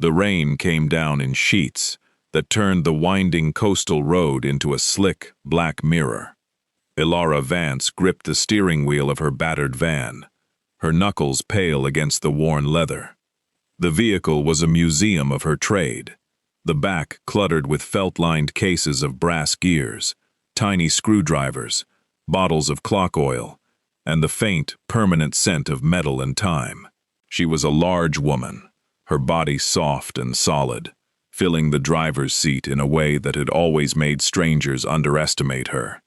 The rain came down in sheets that turned the winding coastal road into a slick, black mirror. Elara Vance gripped the steering wheel of her battered van, her knuckles pale against the worn leather. The vehicle was a museum of her trade, the back cluttered with felt-lined cases of brass gears, tiny screwdrivers, bottles of clock oil, and the faint, permanent scent of metal and time. She was a large woman, her body soft and solid, filling the driver's seat in a way that had always made strangers underestimate her.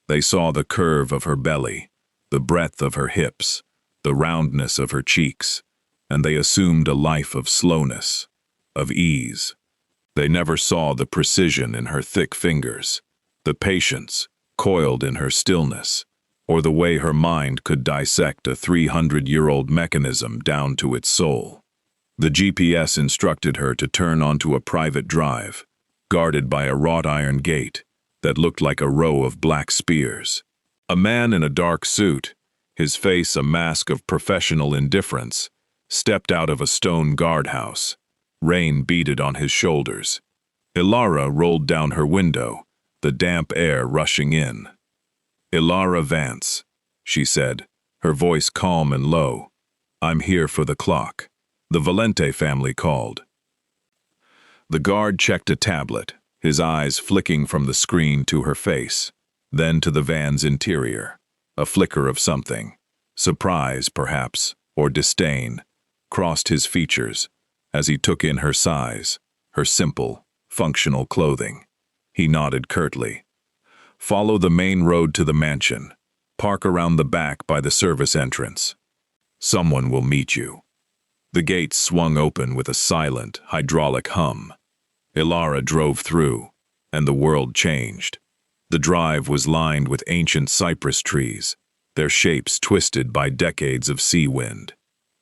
They saw the curve of her belly, the breadth of her hips, the roundness of her cheeks, and they assumed a life of slowness, of ease. They never saw the precision in her thick fingers, the patience coiled in her stillness, or the way her mind could dissect a 300-year-old mechanism down to its soul. The GPS instructed her to turn onto a private drive, guarded by a wrought iron gate that looked like a row of black spears. A man in a dark suit, his face a mask of professional indifference, stepped out of a stone guardhouse. Rain beaded on his shoulders. Elara rolled down her window, the damp air rushing in. "Elara Vance," she said, her voice calm and low. "I'm here for the clock. The Valente family called." The guard checked a tablet, his eyes flicking from the screen to her face, then to the van's interior. A flicker of something, surprise perhaps, or disdain, crossed his features as he took in her size, her simple, functional clothing. He nodded curtly. "Follow the main road to the mansion. Park around the back by the service entrance. Someone will meet you." The gates swung open with a silent, hydraulic hum. Elara drove through, and the world changed. The drive was lined with ancient cypress trees, their shapes twisted by decades of sea wind.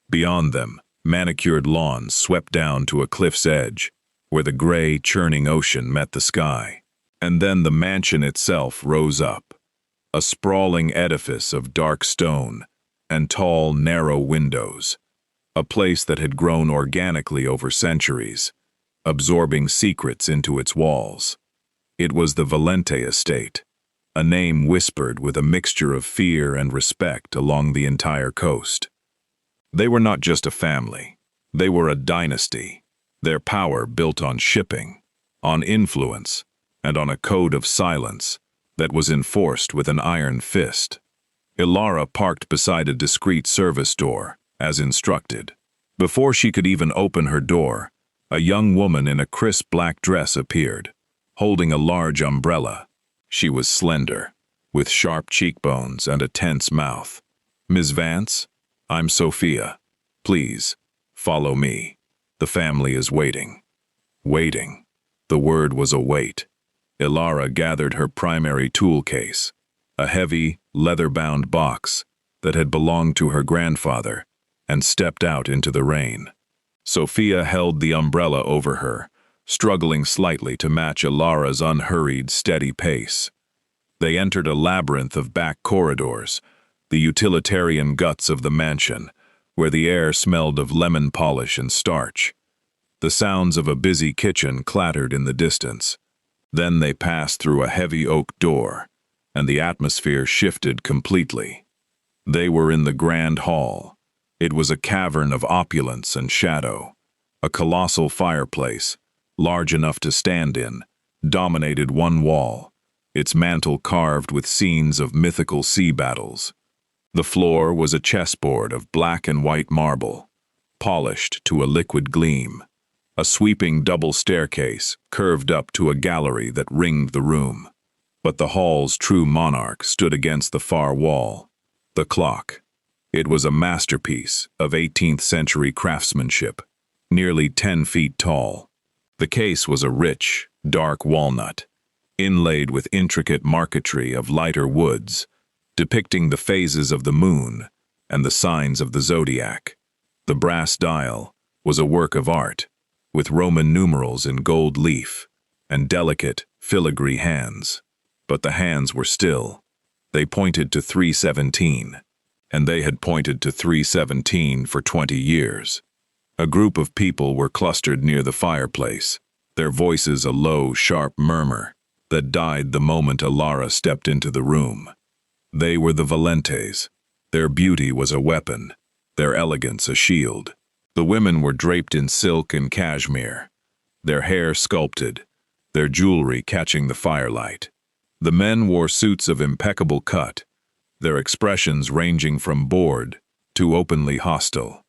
Beyond them, manicured lawns swept down to a cliff's edge, where the gray, churning ocean met the sky. And then the mansion itself rose up, a sprawling edifice of dark stone and tall, narrow windows, a place that had grown organically over centuries, absorbing secrets into its walls. It was the Valente estate, a name whispered with a mixture of fear and respect along the entire coast. They were not just a family, they were a dynasty, their power built on shipping, on influence, and on a code of silence that was enforced with an iron fist. Elara parked beside a discreet service door, as instructed. Before she could even open her door, a young woman in a crisp black dress appeared, holding a large umbrella. She was slender, with sharp cheekbones and a tense mouth. "Ms. Vance, I'm Sophia. Please, follow me. The family is waiting." Waiting. The word was await. Elara gathered her primary tool case, a heavy, leather-bound box that had belonged to her grandfather, and stepped out into the rain. Sophia held the umbrella over her, struggling slightly to match Elara's unhurried, steady pace. They entered a labyrinth of back corridors, the utilitarian guts of the mansion, where the air smelled of lemon polish and starch. The sounds of a busy kitchen clattered in the distance. Then they passed through a heavy oak door, and the atmosphere shifted completely. They were in the grand hall. It was a cavern of opulence and shadow. A colossal fireplace, large enough to stand in, dominated one wall, its mantel carved with scenes of mythical sea battles. The floor was a chessboard of black and white marble, polished to a liquid gleam. A sweeping double staircase curved up to a gallery that ringed the room. But the hall's true monarch stood against the far wall, the clock. It was a masterpiece of 18th century craftsmanship, nearly 10 feet tall. The case was a rich, dark walnut, inlaid with intricate marquetry of lighter woods, depicting the phases of the moon and the signs of the zodiac. The brass dial was a work of art, with Roman numerals in gold leaf and delicate, filigree hands. But the hands were still. They pointed to 317, and they had pointed to 317 for 20 years. A group of people were clustered near the fireplace, their voices a low, sharp murmur that died the moment Elara stepped into the room. They were the Valentes. Their beauty was a weapon, their elegance a shield. The women were draped in silk and cashmere, their hair sculpted, their jewelry catching the firelight. The men wore suits of impeccable cut, their expressions ranging from bored to openly hostile.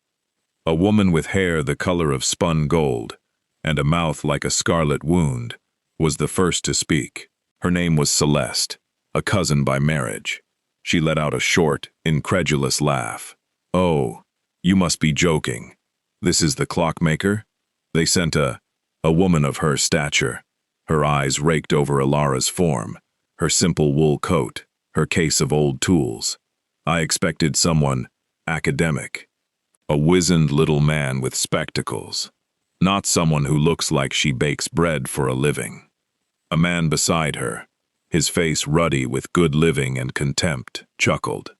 A woman with hair the color of spun gold and a mouth like a scarlet wound was the first to speak. Her name was Celeste, a cousin by marriage. She let out a short, incredulous laugh. "Oh, you must be joking. This is the clockmaker?" They sent a woman of her stature. Her eyes raked over Elara's form, her simple wool coat, her case of old tools. I expected someone academic. A wizened little man with spectacles. Not someone who looks like she bakes bread for a living. A man beside her, his face ruddy with good living and contempt, chuckled.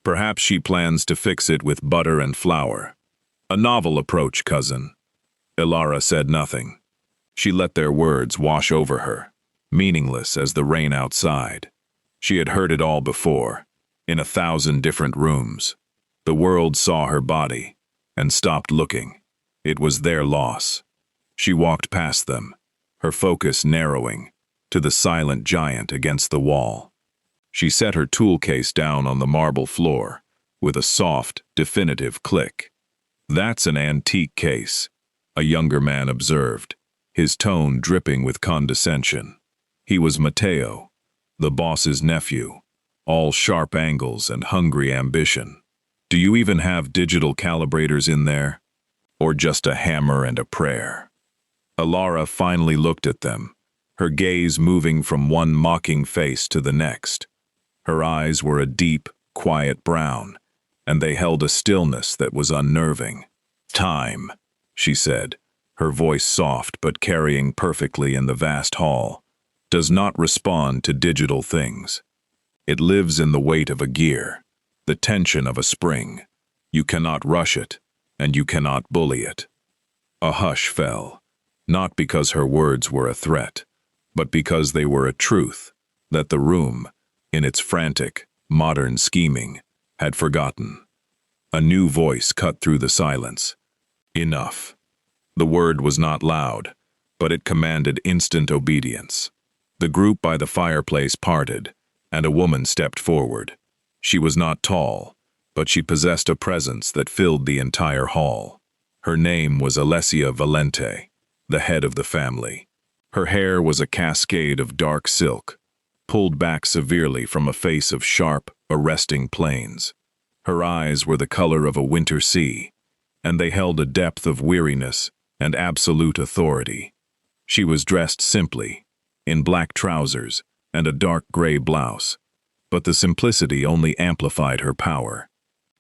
"Perhaps she plans to fix it with butter and flour. A novel approach, cousin." Elara said nothing. She let their words wash over her, meaningless as the rain outside. She had heard it all before, in 1,000 different rooms. The world saw her body and stopped looking. It was their loss. She walked past them, her focus narrowing to the silent giant against the wall. She set her tool case down on the marble floor with a soft, definitive click. "That's an antique case," a younger man observed, his tone dripping with condescension. He was Matteo, the boss's nephew, all sharp angles and hungry ambition. "Do you even have digital calibrators in there? Or just a hammer and a prayer?" Elara finally looked at them, her gaze moving from one mocking face to the next. Her eyes were a deep, quiet brown, and they held a stillness that was unnerving. "Time," she said, her voice soft but carrying perfectly in the vast hall, "does not respond to digital things. It lives in the weight of a gear, the tension of a spring. You cannot rush it, and you cannot bully it." A hush fell, not because her words were a threat, but because they were a truth that the room, in its frantic, modern scheming, had forgotten. A new voice cut through the silence. "Enough." The word was not loud, but it commanded instant obedience. The group by the fireplace parted, and a woman stepped forward. She was not tall, but she possessed a presence that filled the entire hall. Her name was Valente, the head of the family. Her hair was a cascade of dark silk, pulled back severely from a face of sharp, arresting planes. Her eyes were the color of a winter sea, and they held a depth of weariness and absolute authority. She was dressed simply, in black trousers and a dark gray blouse, but the simplicity only amplified her power.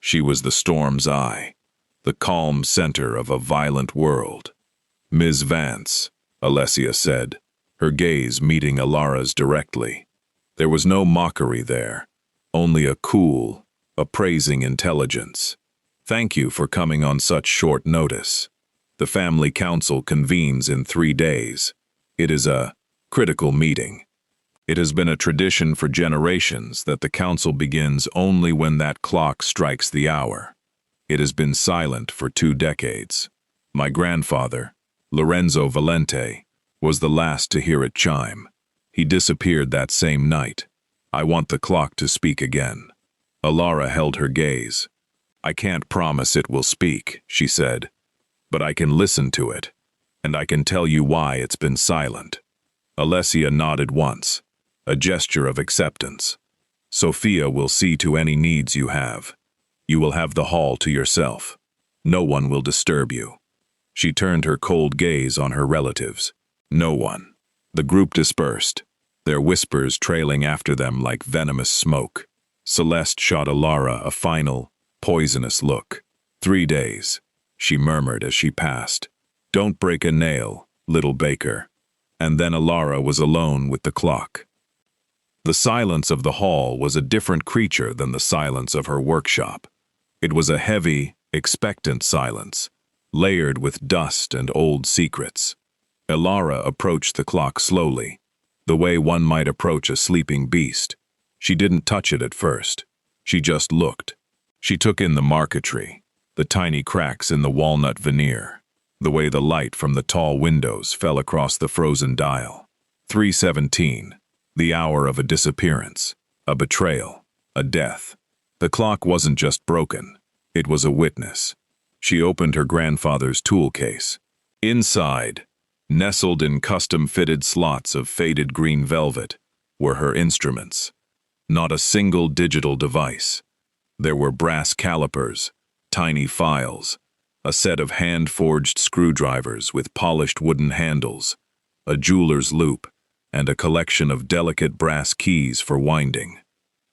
She was the storm's eye, the calm center of a violent world. "Ms. Vance," Alessia said, her gaze meeting Elara's directly. There was no mockery there, only a cool, appraising intelligence. "Thank you for coming on such short notice. The family council convenes in 3 days. It is a critical meeting. It has been a tradition for generations that the council begins only when that clock strikes the hour. It has been silent for 2 decades. My grandfather, Lorenzo Valente, was the last to hear it chime. He disappeared that same night. I want the clock to speak again." Elara held her gaze. "I can't promise it will speak," she said, "but I can listen to it, and I can tell you why it's been silent." Alessia nodded once, a gesture of acceptance. "Sophia will see to any needs you have. You will have the hall to yourself. No one will disturb you." She turned her cold gaze on her relatives. No one. The group dispersed, their whispers trailing after them like venomous smoke. Celeste shot Elara a final, poisonous look. 3 days, she murmured as she passed. "Don't break a nail, little baker." And then Elara was alone with the clock. The silence of the hall was a different creature than the silence of her workshop. It was a heavy, expectant silence, layered with dust and old secrets. Elara approached the clock slowly, the way one might approach a sleeping beast. She didn't touch it at first. She just looked. She took in the marquetry, the tiny cracks in the walnut veneer, the way the light from the tall windows fell across the frozen dial. 3:17, the hour of a disappearance, a betrayal, a death. The clock wasn't just broken, it was a witness. She opened her grandfather's tool case. Inside, nestled in custom-fitted slots of faded green velvet, were her instruments. Not a single digital device. There were brass calipers, tiny files, a set of hand-forged screwdrivers with polished wooden handles, a jeweler's loop, and a collection of delicate brass keys for winding.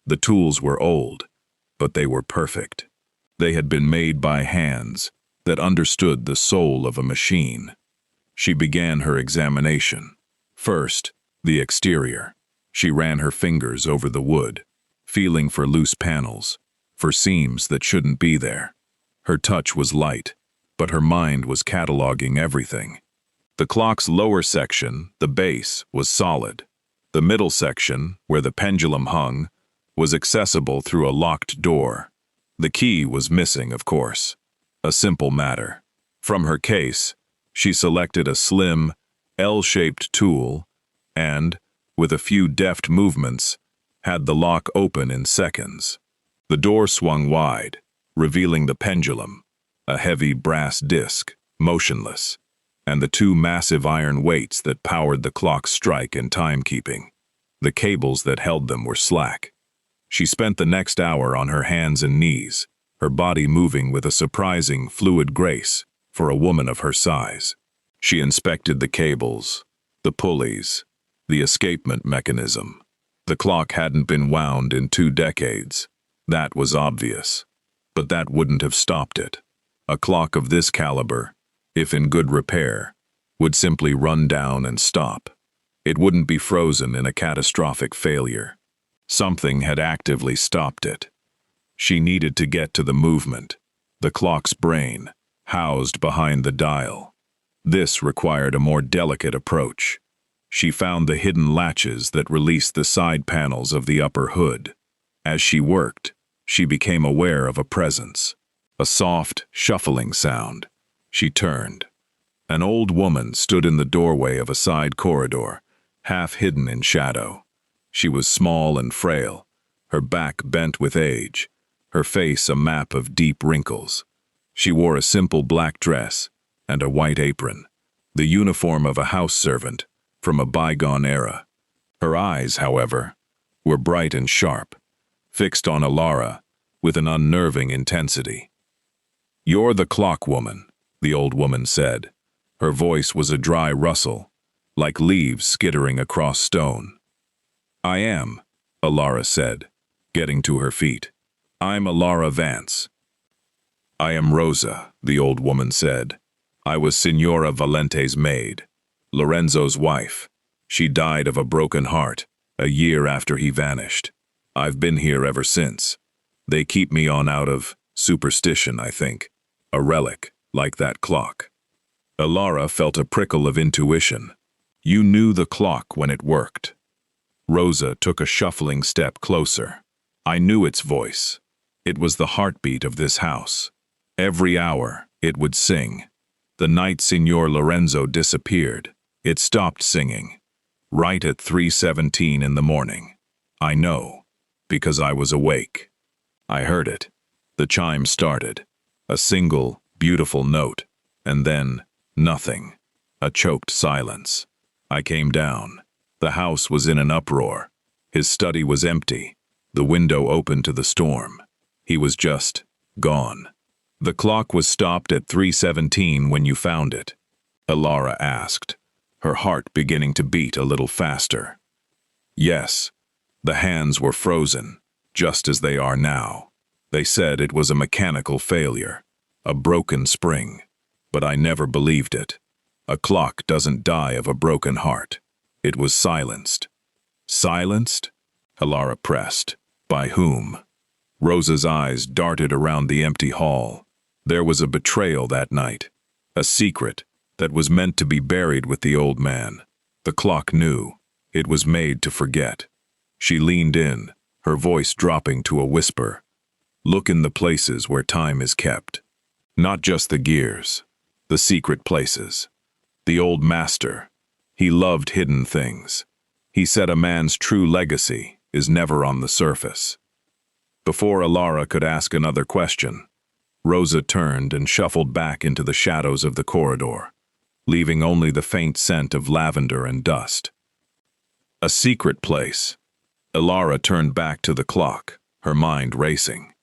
The tools were old, but they were perfect. They had been made by hands that understood the soul of a machine. She began her examination. First, the exterior. She ran her fingers over the wood, feeling for loose panels, for seams that shouldn't be there. Her touch was light, but her mind was cataloging everything. The clock's lower section, the base, was solid. The middle section, where the pendulum hung, was accessible through a locked door. The key was missing, of course. A simple matter. From her case, she selected a slim, L-shaped tool and, with a few deft movements, had the lock open in seconds. The door swung wide, revealing the pendulum, a heavy brass disc, motionless, and the two massive iron weights that powered the clock's strike and timekeeping. The cables that held them were slack. She spent the next hour on her hands and knees, her body moving with a surprising, fluid grace for a woman of her size. She inspected the cables, the pulleys, the escapement mechanism. The clock hadn't been wound in 2 decades. That was obvious. But that wouldn't have stopped it. A clock of this caliber, if in good repair, would simply run down and stop. It wouldn't be frozen in a catastrophic failure. Something had actively stopped it. She needed to get to the movement, the clock's brain, housed behind the dial. This required a more delicate approach. She found the hidden latches that released the side panels of the upper hood. As she worked, she became aware of a presence, a soft, shuffling sound. She turned. An old woman stood in the doorway of a side corridor, half hidden in shadow. She was small and frail, her back bent with age, her face a map of deep wrinkles. She wore a simple black dress and a white apron, the uniform of a house servant from a bygone era. Her eyes, however, were bright and sharp, fixed on Elara with an unnerving intensity. "You're the clock woman," the old woman said. Her voice was a dry rustle, like leaves skittering across stone. "I am," Elara said, getting to her feet. "I'm Elara Vance." "I am Rosa," the old woman said. "I was Signora Valente's maid, Lorenzo's wife. She died of a broken heart, a year after he vanished. I've been here ever since. They keep me on out of superstition, I think. A relic, like that clock." Elara felt a prickle of intuition. You knew the clock when it worked. Rosa took a shuffling step closer. "I knew its voice. It was the heartbeat of this house. Every hour, it would sing. The night Signor Lorenzo disappeared, it stopped singing. Right at 3:17 in the morning. I know, because I was awake. I heard it. The chime started. A single, beautiful note, and then nothing. A choked silence. I came down. The house was in an uproar. His study was empty, the window open to the storm. He was just gone." "The clock was stopped at 3:17 when you found it?" Elara asked, her heart beginning to beat a little faster. "Yes. The hands were frozen, just as they are now. They said it was a mechanical failure, a broken spring, but I never believed it. A clock doesn't die of a broken heart. It was silenced." "Silenced?" Elara pressed. "By whom?" Rosa's eyes darted around the empty hall. "There was a betrayal that night. A secret that was meant to be buried with the old man. The clock knew. It was made to forget. She leaned in, her voice dropping to a whisper. Look in the places where time is kept. Not just the gears, the secret places. The old master. He loved hidden things. He said a man's true legacy is never on the surface. Before Elara could ask another question, Rosa turned and shuffled back into the shadows of the corridor, leaving only the faint scent of lavender and dust. A secret place. Elara turned back to the clock, her mind racing.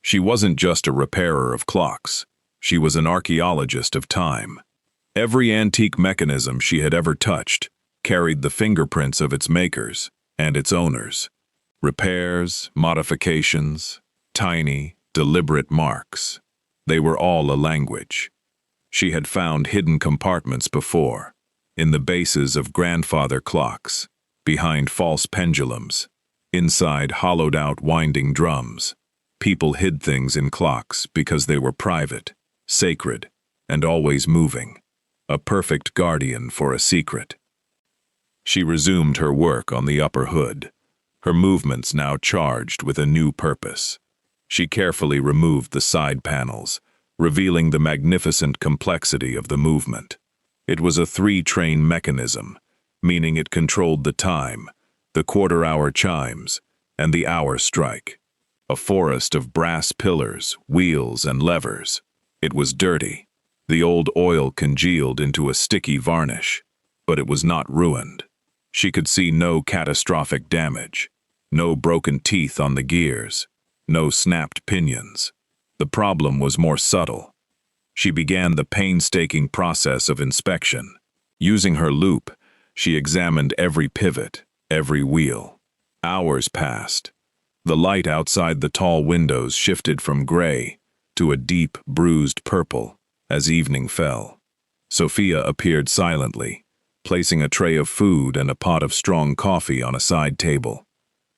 She wasn't just a repairer of clocks. She was an archaeologist of time. Every antique mechanism she had ever touched carried the fingerprints of its makers and its owners. Repairs, modifications, tiny, deliberate marks. They were all a language. She had found hidden compartments before, in the bases of grandfather clocks, behind false pendulums, inside hollowed-out winding drums. People hid things in clocks because they were private, sacred, and always moving. A perfect guardian for a secret. She resumed her work on the upper hood, her movements now charged with a new purpose. She carefully removed the side panels, revealing the magnificent complexity of the movement. It was a three-train mechanism, meaning it controlled the time, the quarter-hour chimes, and the hour strike. A forest of brass pillars, wheels, and levers. It was dirty. The old oil congealed into a sticky varnish, but it was not ruined. She could see no catastrophic damage, no broken teeth on the gears, no snapped pinions. The problem was more subtle. She began the painstaking process of inspection. Using her loupe, she examined every pivot, every wheel. Hours passed. The light outside the tall windows shifted from gray to a deep, bruised purple as evening fell. Sophia appeared silently, placing a tray of food and a pot of strong coffee on a side table.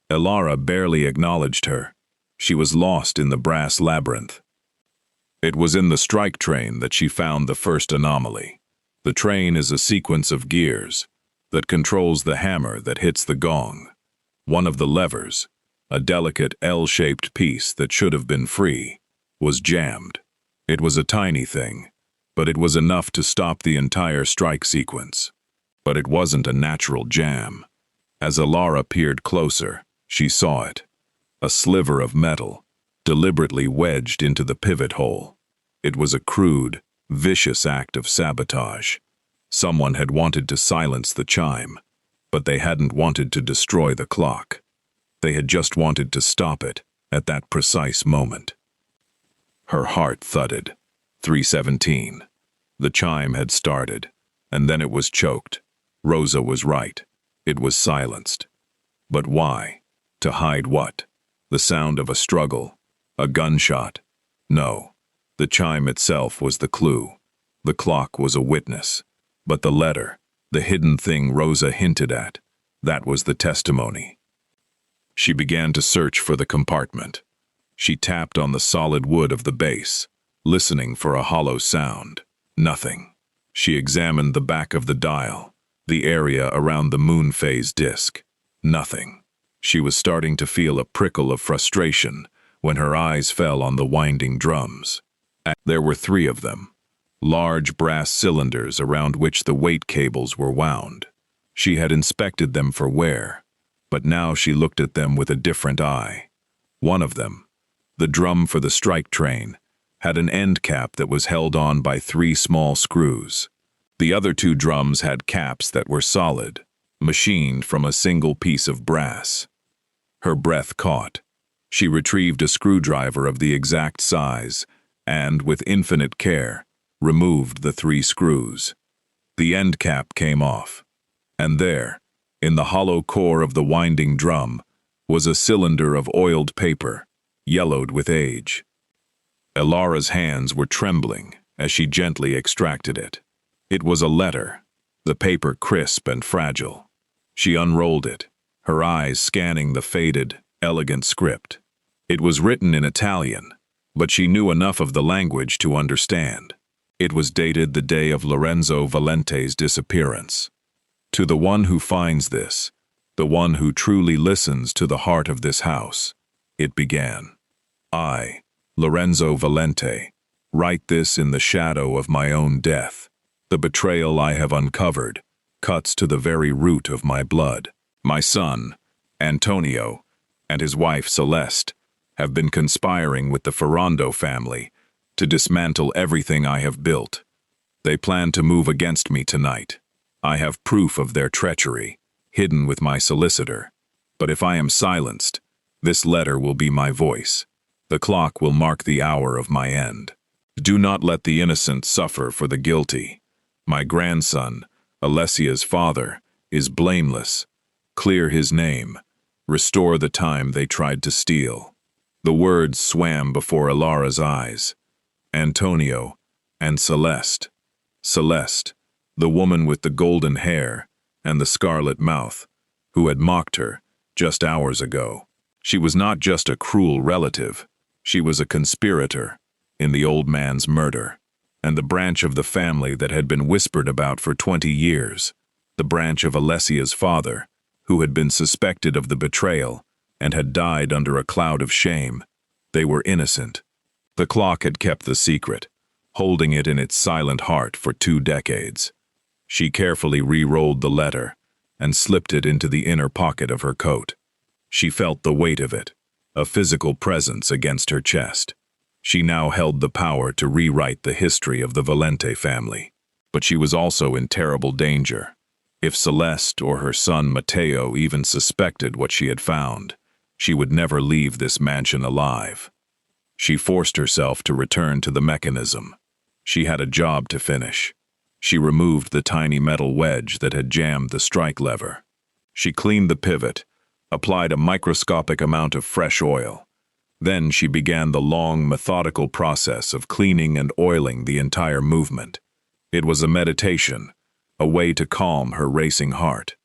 Elara barely acknowledged her. She was lost in the brass labyrinth. It was in the strike train that she found the first anomaly. The train is a sequence of gears that controls the hammer that hits the gong. One of the levers, a delicate L-shaped piece that should have been free, was jammed. It was a tiny thing, but it was enough to stop the entire strike sequence. But it wasn't a natural jam. As Elara peered closer, she saw it. A sliver of metal, deliberately wedged into the pivot hole. It was a crude, vicious act of sabotage. Someone had wanted to silence the chime, but they hadn't wanted to destroy the clock. They had just wanted to stop it at that precise moment. Her heart thudded. 3:17. The chime had started, and then it was choked. Rosa was right. It was silenced. But why? To hide what? The sound of a struggle? A gunshot? No. The chime itself was the clue. The clock was a witness. But the letter, the hidden thing Rosa hinted at, that was the testimony. She began to search for the compartment. She tapped on the solid wood of the base, listening for a hollow sound. Nothing. She examined the back of the dial, the area around the moon phase disk. Nothing. She was starting to feel a prickle of frustration when her eyes fell on the winding drums. There were 3 of them, large brass cylinders around which the weight cables were wound. She had inspected them for wear, but now she looked at them with a different eye. One of them, the drum for the strike train, had an end cap that was held on by 3 small screws. The other 2 drums had caps that were solid, machined from a single piece of brass. Her breath caught. She retrieved a screwdriver of the exact size and, with infinite care, removed the 3 screws. The end cap came off, and there, in the hollow core of the winding drum, was a cylinder of oiled paper, yellowed with age. Elara's hands were trembling as she gently extracted it. It was a letter, the paper crisp and fragile. She unrolled it, her eyes scanning the faded, elegant script. It was written in Italian, but she knew enough of the language to understand. It was dated the day of Lorenzo Valente's disappearance. To the one who finds this, the one who truly listens to the heart of this house, it began. I, Lorenzo Valente, write this in the shadow of my own death. The betrayal I have uncovered cuts to the very root of my blood. My son, Antonio, and his wife Celeste have been conspiring with the Ferrando family to dismantle everything I have built. They plan to move against me tonight. I have proof of their treachery, hidden with my solicitor. But if I am silenced, this letter will be my voice. The clock will mark the hour of my end. Do not let the innocent suffer for the guilty. My grandson, Alessia's father, is blameless. Clear his name. Restore the time they tried to steal. The words swam before Elara's eyes. Antonio and Celeste. Celeste, the woman with the golden hair and the scarlet mouth, who had mocked her just hours ago. She was not just a cruel relative. She was a conspirator in the old man's murder, and the branch of the family that had been whispered about for 20 years, the branch of Alessia's father, who had been suspected of the betrayal and had died under a cloud of shame. They were innocent. The clock had kept the secret, holding it in its silent heart for 2 decades. She carefully re-rolled the letter and slipped it into the inner pocket of her coat. She felt the weight of it, a physical presence against her chest. She now held the power to rewrite the history of the Valente family. But she was also in terrible danger. If Celeste or her son Matteo even suspected what she had found, she would never leave this mansion alive. She forced herself to return to the mechanism. She had a job to finish. She removed the tiny metal wedge that had jammed the strike lever. She cleaned the pivot, applied a microscopic amount of fresh oil. Then she began the long, methodical process of cleaning and oiling the entire movement. It was a meditation, a way to calm her racing heart.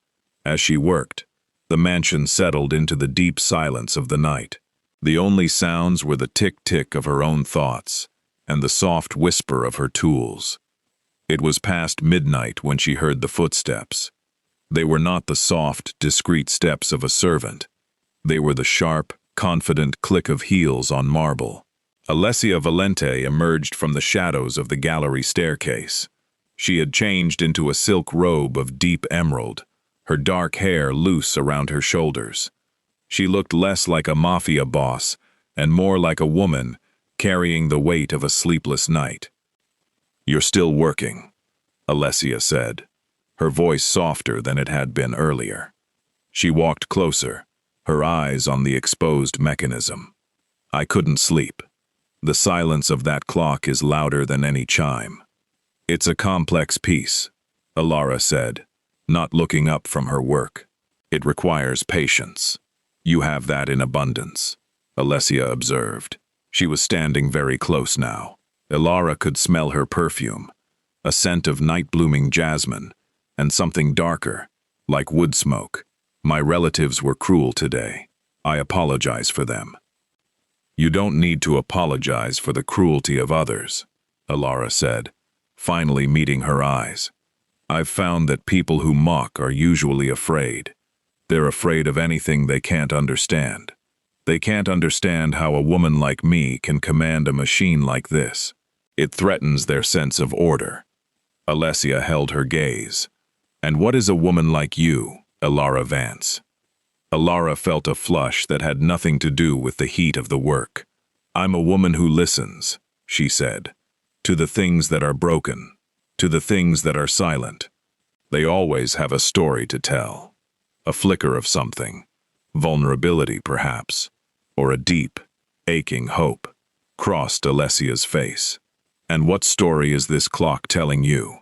As she worked, the mansion settled into the deep silence of the night. The only sounds were the tick-tick of her own thoughts and the soft whisper of her tools. It was past midnight when she heard the footsteps. They were not the soft, discreet steps of a servant. They were the sharp, confident click of heels on marble. Alessia Valente emerged from the shadows of the gallery staircase. She had changed into a silk robe of deep emerald, her dark hair loose around her shoulders. She looked less like a Mafia boss and more like a woman carrying the weight of a sleepless night. "You're still working," Alessia said, her voice softer than it had been earlier. She walked closer, her eyes on the exposed mechanism. "I couldn't sleep. The silence of that clock is louder than any chime." "It's a complex piece," Elara said, not looking up from her work. "It requires patience." "You have that in abundance," Alessia observed. She was standing very close now. Elara could smell her perfume, a scent of night-blooming jasmine, and something darker, like wood smoke. "My relatives were cruel today. I apologize for them." "You don't need to apologize for the cruelty of others," Elara said, finally meeting her eyes. "I've found that people who mock are usually afraid. They're afraid of anything they can't understand. They can't understand how a woman like me can command a machine like this. It threatens their sense of order." Alessia held her gaze. "And what is a woman like you, Elara Vance?" Elara felt a flush that had nothing to do with the heat of the work. "I'm a woman who listens," she said, "to the things that are broken, to the things that are silent. They always have a story to tell. A flicker of something, vulnerability perhaps, or a deep, aching hope." Crossed Alessia's face. "And what story is this clock telling you?"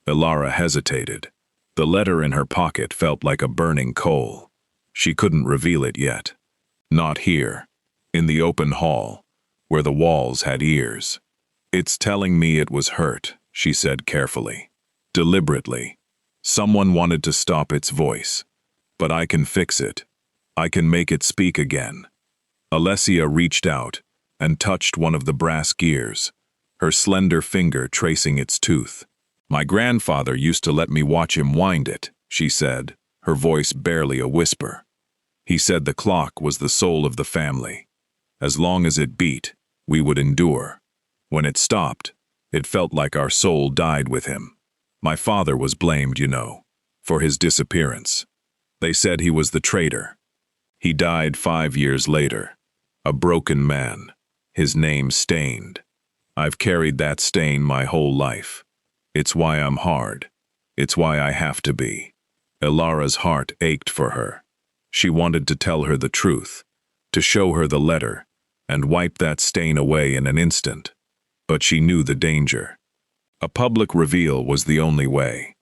Elara hesitated. The letter in her pocket felt like a burning coal. She couldn't reveal it yet. Not here, in the open hall, where the walls had ears. "It's telling me it was hurt," she said carefully, deliberately. "Someone wanted to stop its voice. But I can fix it. I can make it speak again." Alessia reached out and touched one of the brass gears. her slender finger tracing its tooth. "My grandfather used to let me watch him wind it," she said, her voice barely a whisper. "He said the clock was the soul of the family. As long as it beat, we would endure. When it stopped, it felt like our soul died with him. My father was blamed, for his disappearance. They said he was the traitor. He died 5 years later, a broken man, his name stained. I've carried that stain my whole life. It's why I'm hard. It's why I have to be." Elara's heart ached for her. She wanted to tell her the truth, to show her the letter, and wipe that stain away in an instant. But she knew the danger. A public reveal was the only way.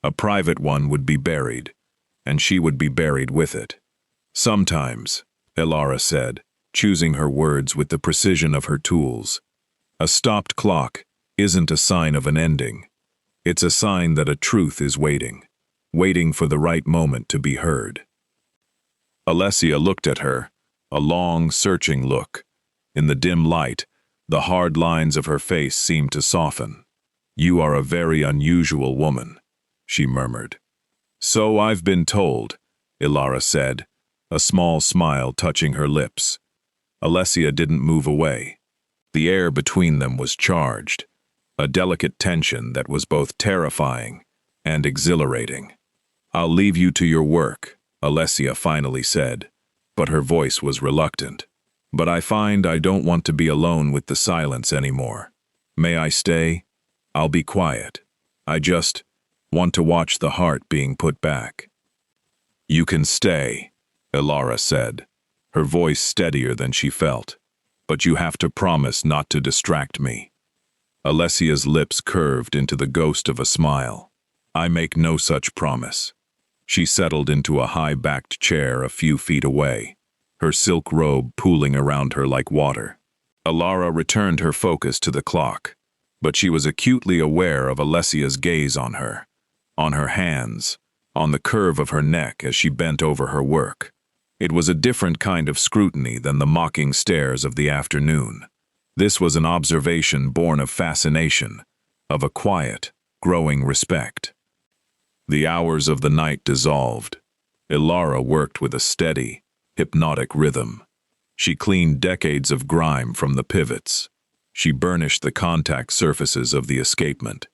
A private one would be buried, and she would be buried with it. "Sometimes," Elara said, choosing her words with the precision of her tools, "a stopped clock isn't a sign of an ending. It's a sign that a truth is waiting for the right moment to be heard." Alessia looked at her, a long, searching look. In the dim light, the hard lines of her face seemed to soften. "You are a very unusual woman," she murmured. "So I've been told," Elara said, a small smile touching her lips. Alessia didn't move away. The air between them was charged, a delicate tension that was both terrifying and exhilarating. "I'll leave you to your work," Alessia finally said, but her voice was reluctant. "But I find I don't want to be alone with the silence anymore. May I stay? I'll be quiet. I just want to watch the heart being put back." "You can stay," Elara said, her voice steadier than she felt. "But you have to promise not to distract me." Alessia's lips curved into the ghost of a smile. "I make no such promise." She settled into a high-backed chair a few feet away, her silk robe pooling around her like water. Elara returned her focus to the clock, but she was acutely aware of Alessia's gaze on her hands, on the curve of her neck as she bent over her work. It was a different kind of scrutiny than the mocking stares of the afternoon. This was an observation born of fascination, of a quiet, growing respect. The hours of the night dissolved. Elara worked with a steady, hypnotic rhythm. She cleaned decades of grime from the pivots. She burnished the contact surfaces of the escapement.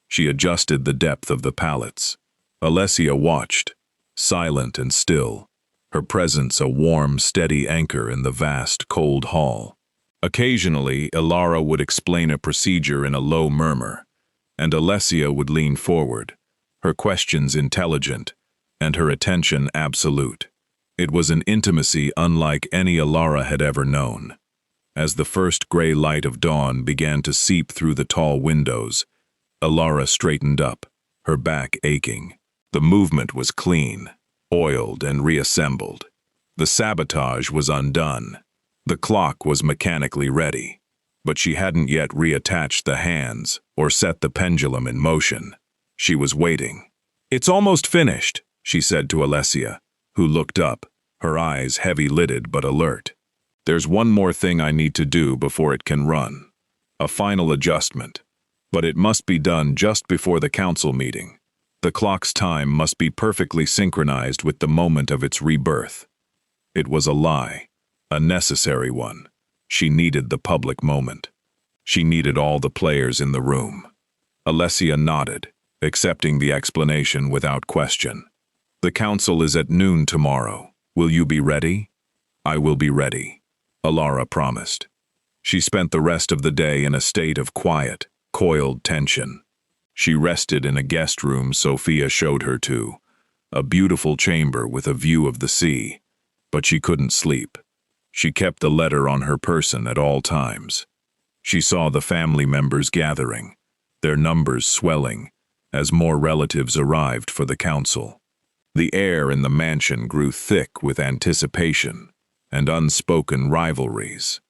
She adjusted the depth of the pallets. Alessia watched, silent and still, her presence a warm, steady anchor in the vast, cold hall. Occasionally, Elara would explain a procedure in a low murmur, and Alessia would lean forward, her questions intelligent, and her attention absolute. It was an intimacy unlike any Elara had ever known. As the first gray light of dawn began to seep through the tall windows, Elara straightened up, her back aching. The movement was clean, oiled and reassembled. The sabotage was undone. The clock was mechanically ready, but she hadn't yet reattached the hands or set the pendulum in motion. She was waiting. "It's almost finished," she said to Alessia, who looked up, her eyes heavy-lidded but alert. "There's one more thing I need to do before it can run. A final adjustment. But it must be done just before the council meeting. The clock's time must be perfectly synchronized with the moment of its rebirth." It was a lie, a necessary one. She needed the public moment. She needed all the players in the room. Alessia nodded, accepting the explanation without question. "The council is at noon tomorrow. Will you be ready?" "I will be ready," Elara promised. She spent the rest of the day in a state of quiet, coiled tension. She rested in a guest room Sophia showed her to, a beautiful chamber with a view of the sea, but she couldn't sleep. She kept the letter on her person at all times. She saw the family members gathering, their numbers swelling, as more relatives arrived for the council. The air in the mansion grew thick with anticipation and unspoken rivalries.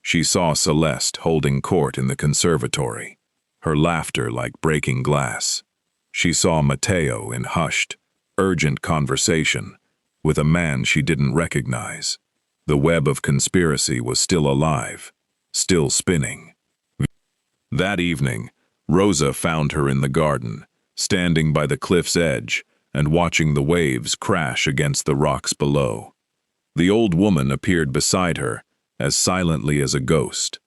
She saw Celeste holding court in the conservatory, her laughter like breaking glass. She saw Matteo in hushed, urgent conversation with a man she didn't recognize. The web of conspiracy was still alive, still spinning. That evening, Rosa found her in the garden, standing by the cliff's edge and watching the waves crash against the rocks below. The old woman appeared beside her, as silently as a ghost.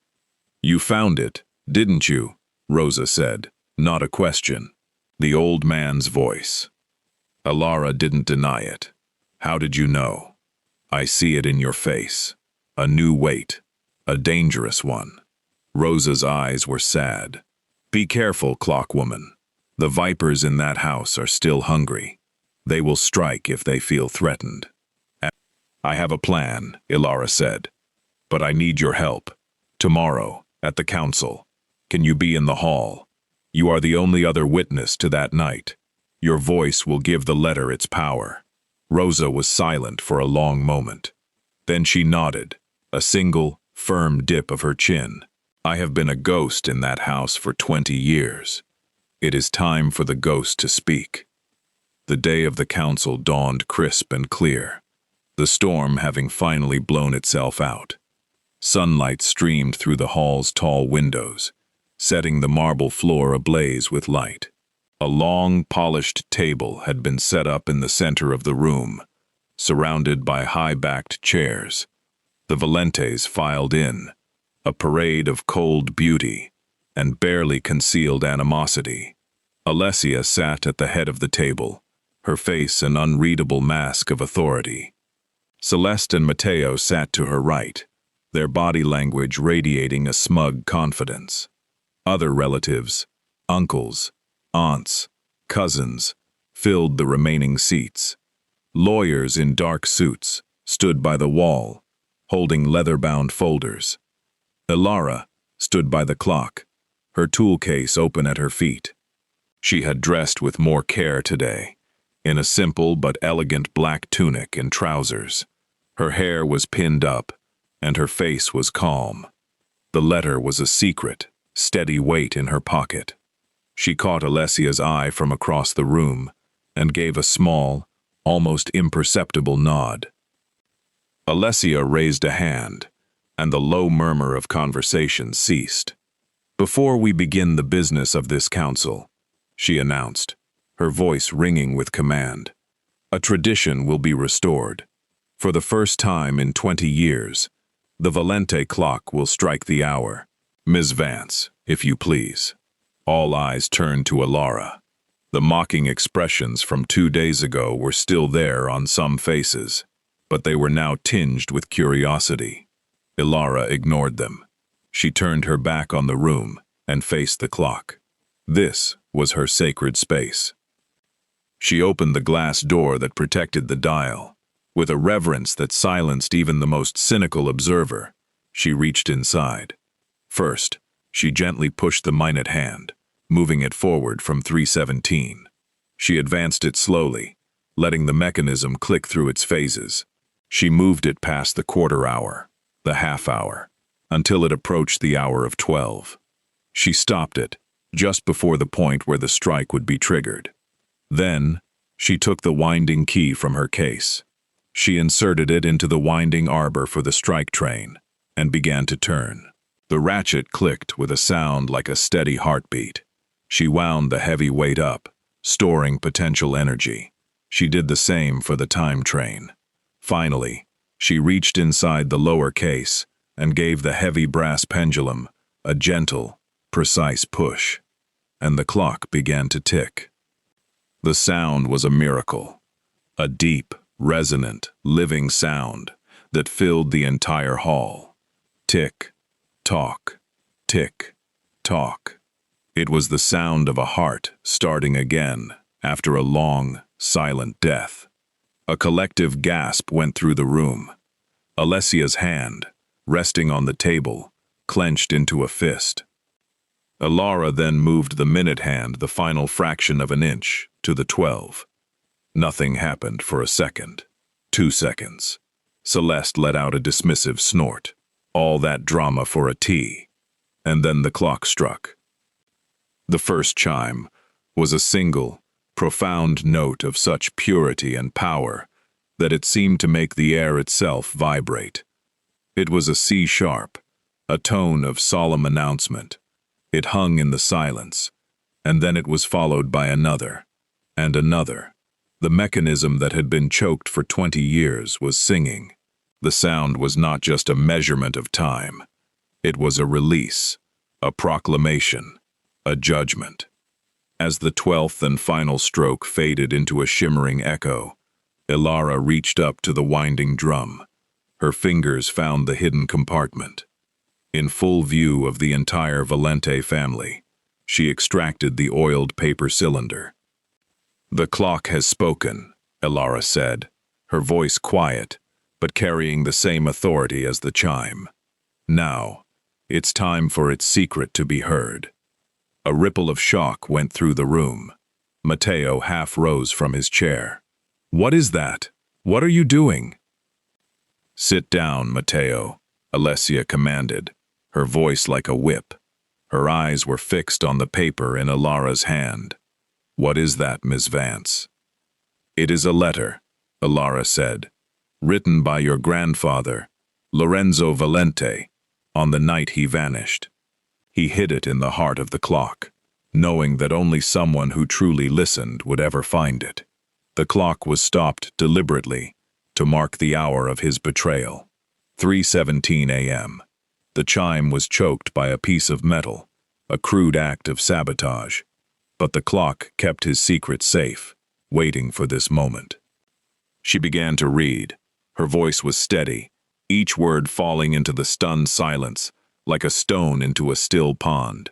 "You found it, didn't you?" Rosa said, not a question. The old man's voice. Elara didn't deny it. "How did you know?" "I see it in your face. A new weight. A dangerous one." Rosa's eyes were sad. "Be careful, clockwoman. The vipers in that house are still hungry. They will strike if they feel threatened." "I have a plan," Elara said. "But I need your help. Tomorrow, at the council. Can you be in the hall? You are the only other witness to that night. Your voice will give the letter its power." Rosa was silent for a long moment. Then she nodded, a single, firm dip of her chin. "I have been a ghost in that house for 20 years. It is time for the ghost to speak." The day of the council dawned crisp and clear, the storm having finally blown itself out. Sunlight streamed through the hall's tall windows, setting the marble floor ablaze with light. A long, polished table had been set up in the center of the room, surrounded by high-backed chairs. The Valentes filed in, a parade of cold beauty and barely concealed animosity. Alessia sat at the head of the table, her face an unreadable mask of authority. Celeste and Matteo sat to her right, their body language radiating a smug confidence. Other relatives, uncles, aunts, cousins, filled the remaining seats. Lawyers in dark suits stood by the wall, holding leather-bound folders. Elara stood by the clock, her tool case open at her feet. She had dressed with more care today, in a simple but elegant black tunic and trousers. Her hair was pinned up, and her face was calm. The letter was a secret, steady weight in her pocket. She caught Alessia's eye from across the room and gave a small, almost imperceptible nod. Alessia raised a hand, and the low murmur of conversation ceased. "Before we begin the business of this council," she announced, her voice ringing with command, "a tradition will be restored. For the first time in 20 years, the Valente clock will strike the hour. Ms. Vance, if you please." All eyes turned to Elara. The mocking expressions from 2 days ago were still there on some faces, but they were now tinged with curiosity. Elara ignored them. She turned her back on the room and faced the clock. This was her sacred space. She opened the glass door that protected the dial. With a reverence that silenced even the most cynical observer, she reached inside. First, she gently pushed the minute hand, moving it forward from 317. She advanced it slowly, letting the mechanism click through its phases. She moved it past the quarter hour, the half hour, until it approached the hour of 12. She stopped it, just before the point where the strike would be triggered. Then, she took the winding key from her case. She inserted it into the winding arbor for the strike train and began to turn. The ratchet clicked with a sound like a steady heartbeat. She wound the heavy weight up, storing potential energy. She did the same for the time train. Finally, she reached inside the lower case and gave the heavy brass pendulum a gentle, precise push, and the clock began to tick. The sound was a miracle, a deep, resonant, living sound that filled the entire hall. Tick, tock, tick, tock. It was the sound of a heart starting again after a long, silent death. A collective gasp went through the room. Alessia's hand, resting on the table, clenched into a fist. Elara then moved the minute hand the final fraction of an inch to the 12. Nothing happened for a second. 2 seconds. Celeste let out a dismissive snort. All that drama for a tea. And then the clock struck. The first chime was a single, profound note of such purity and power that it seemed to make the air itself vibrate. It was a C-sharp, a tone of solemn announcement, It hung in the silence, and then it was followed by another, and another. The mechanism that had been choked for 20 years was singing. The sound was not just a measurement of time. It was a release, a proclamation, a judgment. As the 12th and final stroke faded into a shimmering echo, Elara reached up to the winding drum. Her fingers found the hidden compartment. In full view of the entire Valente family, she extracted the oiled paper cylinder. "The clock has spoken," Elara said, her voice quiet, but carrying the same authority as the chime. "Now, it's time for its secret to be heard." A ripple of shock went through the room. Matteo half rose from his chair. "What is that? What are you doing?" "Sit down, Matteo," Alessia commanded, her voice like a whip. Her eyes were fixed on the paper in Elara's hand. "What is that, Miss Vance?" "It is a letter," Elara said, "written by your grandfather, Lorenzo Valente, on the night he vanished." He hid it in the heart of the clock, knowing that only someone who truly listened would ever find it. The clock was stopped deliberately to mark the hour of his betrayal. 3:17 a.m. The chime was choked by a piece of metal, a crude act of sabotage. But the clock kept his secret safe, waiting for this moment. She began to read. Her voice was steady, each word falling into the stunned silence, like a stone into a still pond.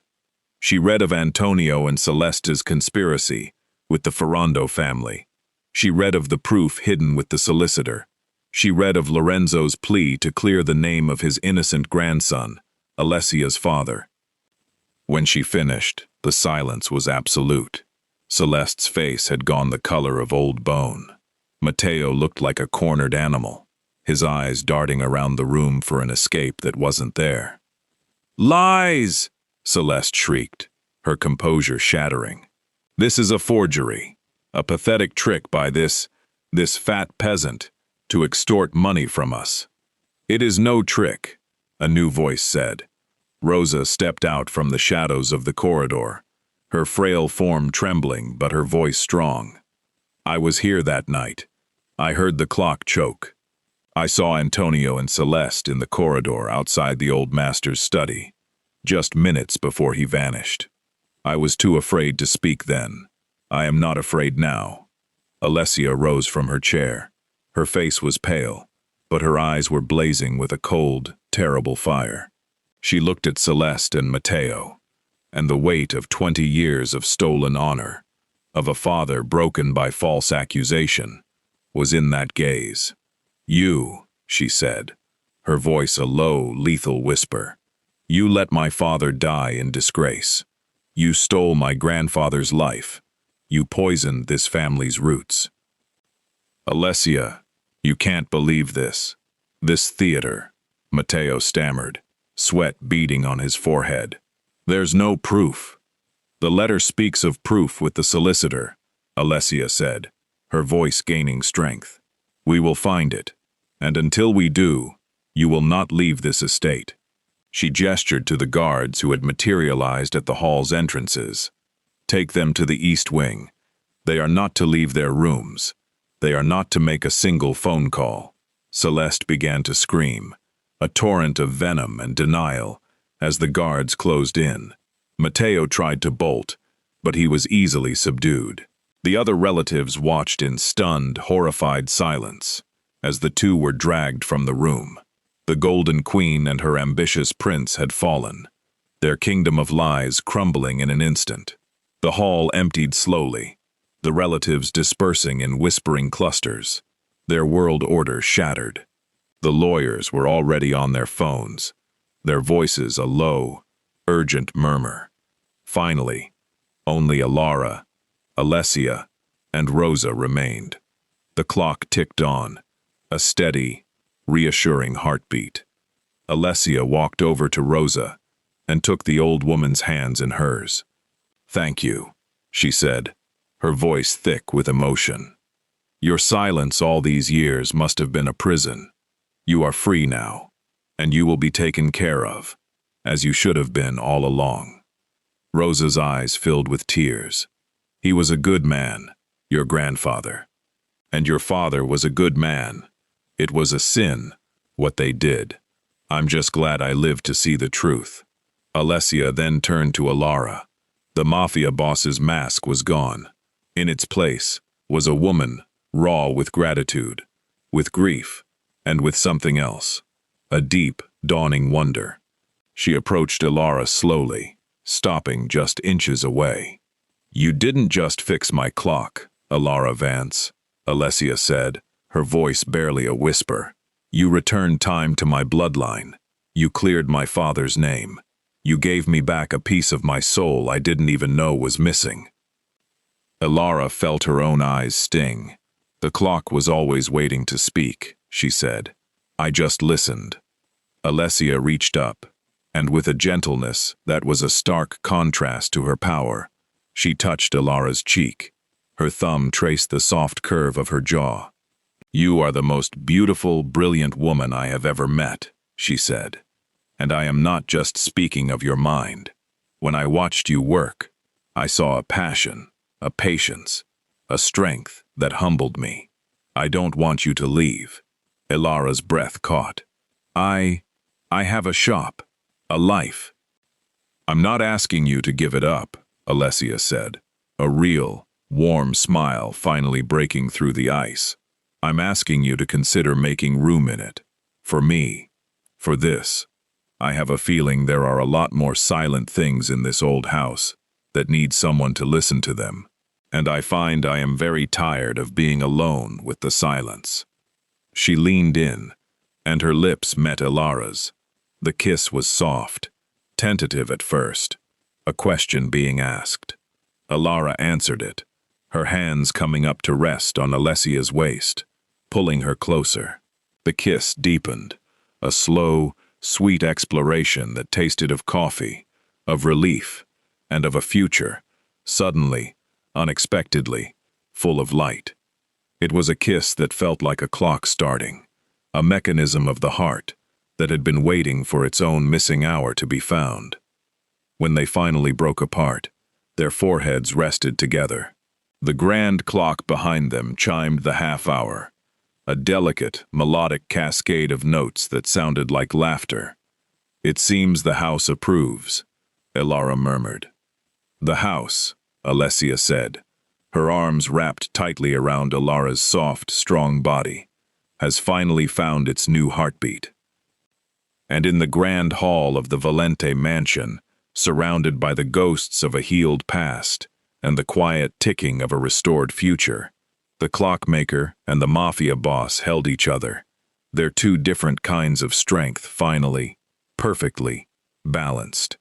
She read of Antonio and Celeste's conspiracy with the Ferrando family. She read of the proof hidden with the solicitor. She read of Lorenzo's plea to clear the name of his innocent grandson, Alessia's father. When she finished, the silence was absolute. Celeste's face had gone the color of old bone. Matteo looked like a cornered animal, his eyes darting around the room for an escape that wasn't there. "Lies!" Celeste shrieked, her composure shattering. "This is a forgery, a pathetic trick by this fat peasant to extort money from us." "It is no trick," a new voice said. Rosa stepped out from the shadows of the corridor, her frail form trembling but her voice strong. "I was here that night. I heard the clock choke. I saw Antonio and Celeste in the corridor outside the old master's study, just minutes before he vanished. I was too afraid to speak then. I am not afraid now." Alessia rose from her chair. Her face was pale, but her eyes were blazing with a cold, terrible fire. She looked at Celeste and Matteo, and the weight of 20 years of stolen honor, of a father broken by false accusation, was in that gaze. "You," she said, her voice a low, lethal whisper, "you let my father die in disgrace. You stole my grandfather's life. You poisoned this family's roots." "Alessia, you can't believe this. This theater," Matteo stammered, sweat beading on his forehead. "There's no proof." "The letter speaks of proof with the solicitor," Alessia said, her voice gaining strength. "We will find it, and until we do, you will not leave this estate." She gestured to the guards who had materialized at the hall's entrances. "Take them to the East Wing. They are not to leave their rooms. They are not to make a single phone call." Celeste began to scream, a torrent of venom and denial, as the guards closed in. Matteo tried to bolt, but he was easily subdued. The other relatives watched in stunned, horrified silence as the two were dragged from the room. The Golden Queen and her ambitious prince had fallen, their kingdom of lies crumbling in an instant. The hall emptied slowly, the relatives dispersing in whispering clusters, their world order shattered. The lawyers were already on their phones, their voices a low, urgent murmur. Finally, only Elara, Alessia, and Rosa remained. The clock ticked on, a steady, reassuring heartbeat. Alessia walked over to Rosa and took the old woman's hands in hers. "Thank you," she said, her voice thick with emotion. "Your silence all these years must have been a prison. You are free now, and you will be taken care of, as you should have been all along." Rosa's eyes filled with tears. He was a good man, your grandfather. And your father was a good man. It was a sin, what they did. I'm just glad I lived to see the truth. Alessia then turned to Elara. The Mafia boss's mask was gone. In its place was a woman, raw with gratitude, with grief, and with something else. A deep, dawning wonder. She approached Elara slowly, stopping just inches away. "You didn't just fix my clock, Elara Vance," Alessia said, her voice barely a whisper. "You returned time to my bloodline. You cleared my father's name. You gave me back a piece of my soul I didn't even know was missing." Elara felt her own eyes sting. "The clock was always waiting to speak," she said. "I just listened." Alessia reached up, and with a gentleness that was a stark contrast to her power, she touched Elara's cheek. Her thumb traced the soft curve of her jaw. "You are the most beautiful, brilliant woman I have ever met," she said. "And I am not just speaking of your mind. When I watched you work, I saw a passion, a patience, a strength that humbled me. I don't want you to leave." Elara's breath caught. I have a shop, a life." "I'm not asking you to give it up," Alessia said, a real, warm smile finally breaking through the ice. "I'm asking you to consider making room in it. For me. For this. I have a feeling there are a lot more silent things in this old house that need someone to listen to them, and I find I am very tired of being alone with the silence." She leaned in, and her lips met Elara's. The kiss was soft, tentative at first, a question being asked. Elara answered it, her hands coming up to rest on Alessia's waist, pulling her closer. The kiss deepened, a slow, sweet exploration that tasted of coffee, of relief, and of a future, suddenly, unexpectedly, full of light. It was a kiss that felt like a clock starting, a mechanism of the heart that had been waiting for its own missing hour to be found. When they finally broke apart, their foreheads rested together. The grand clock behind them chimed the half-hour, a delicate, melodic cascade of notes that sounded like laughter. "It seems the house approves," Elara murmured. "The house," Alessia said, her arms wrapped tightly around Elara's soft, strong body, "has finally found its new heartbeat." And in the grand hall of the Valente mansion, surrounded by the ghosts of a healed past and the quiet ticking of a restored future, the clockmaker and the Mafia boss held each other, their two different kinds of strength finally, perfectly, balanced.